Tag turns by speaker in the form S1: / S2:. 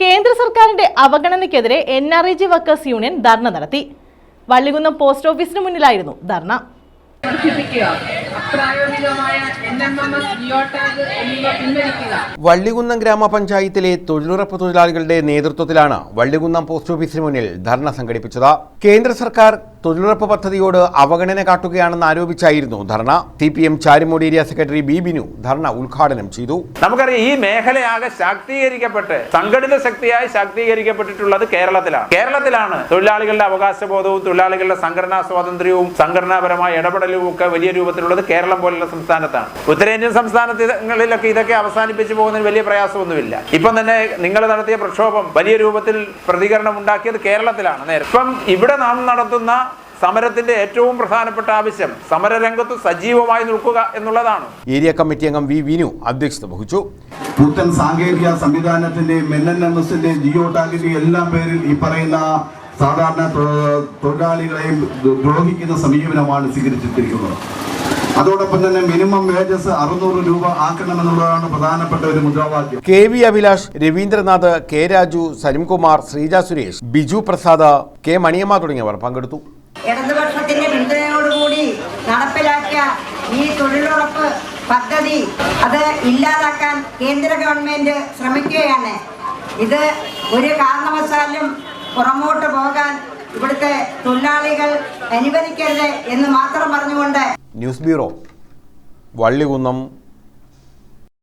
S1: കേന്ദ്ര സർക്കാരിന്റെ അവഗണനയ്ക്കെതിരെ NREG workers union ധർണ നടത്തി. വള്ളികുന്നം പോസ്റ്റ് ഓഫീസിന് മുന്നിലായിരുന്നു ധർണ.
S2: വള്ളികുന്നം ഗ്രാമപഞ്ചായത്തിലെ തൊഴിലുറപ്പ് തൊഴിലാളികളുടെ നേതൃത്വത്തിലാണ് വള്ളികുന്നം പോസ്റ്റ് ഓഫീസിന് മുന്നിൽ ധർണ സംഘടിപ്പിച്ചത്. കേന്ദ്ര സർക്കാർ തൊഴിലുറപ്പ് പദ്ധതിയോട് അവഗണന കാട്ടുകയാണെന്ന് ആരോപിച്ചായിരുന്നു dharna. CPM Charummood area secretary B Binu dharna ഉദ്ഘാടനം ചെയ്തു.
S3: നമുക്കറിയാം, ഈ മേഖലയാകെ ശാക്തീകരിക്കപ്പെട്ട് സംഘടിത ശക്തിയായി ശാക്തീകരിക്കപ്പെട്ടിട്ടുള്ളത് കേരളത്തിലാണ്. തൊഴിലാളികളുടെ അവകാശബോധവും തൊഴിലാളികളുടെ സംഘടനാ സ്വാതന്ത്ര്യവും സംഘടനാപരമായ ഇടപെടലും ഒക്കെ വലിയ രൂപത്തിലുള്ളത് കേരളം പോലുള്ള സംസ്ഥാനത്താണ്. ഉത്തരേന്ത്യൻ സംസ്ഥാനങ്ങളിലൊക്കെ ഇതൊക്കെ അവസാനിപ്പിച്ചു പോകുന്നതിന് വലിയ പ്രയാസമൊന്നുമില്ല. ഇപ്പം തന്നെ നിങ്ങൾ നടത്തിയ പ്രക്ഷോഭം വലിയ രൂപത്തിൽ പ്രതികരണം ഉണ്ടാക്കിയത് കേരളത്തിലാണ്. ഇപ്പം ഇവിടെ നാം നടത്തുന്ന സമരത്തിന്റെ ഏറ്റവും പ്രധാനപ്പെട്ട ആവശ്യം സമരരംഗത്ത് സജീവമായി നിൽക്കുക എന്നുള്ളതാണ്.
S2: ഏരിയ കമ്മിറ്റി അംഗം വി വിനു അധ്യക്ഷത വഹിച്ചു.
S4: പുത്തൻ സാങ്കേതിക സംവിധാനത്തിന്റെ NNMSന്റെ ജിയോ ടാഗിന്റെ എല്ലാം പേരിൽ ഈ പറയുന്ന സാധാരണ തൊഴിലാളികളെയും ദ്രോഹിക്കുന്ന സമീപനമാണ് സ്വീകരിച്ചിരിക്കുന്നത്. അതോടൊപ്പം തന്നെ മിനിമം വേജസ് 600 രൂപ ആക്കണമെന്നുള്ളതാണ് പ്രധാനപ്പെട്ട ഒരു മുദ്രാവാക്യം.
S2: KV Abhilash, Ravindranath, K Raju, സരിംകുമാർ, Sreeja Suresh, Biju Prasad, K Maniyamma തുടങ്ങിയവർ പങ്കെടുത്തു.
S5: ഇടതുപക്ഷത്തിന്റെ പിന്തുണയോടുകൂടി നടപ്പിലാക്കിയ ഈ തൊഴിലുറപ്പ് പദ്ധതി അത് ഇല്ലാതാക്കാൻ കേന്ദ്ര ഗവൺമെന്റ് ശ്രമിക്കുകയാണ്. ഇത് ഒരു കാരണവശാലും പുറമോട്ട് പോകാൻ ഇവിടുത്തെ തൊഴിലാളികൾ അനുവദിക്കരുത് എന്ന് മാത്രം പറഞ്ഞുകൊണ്ട്
S2: ന്യൂസ് ബ്യൂറോ, വള്ളികുന്നം.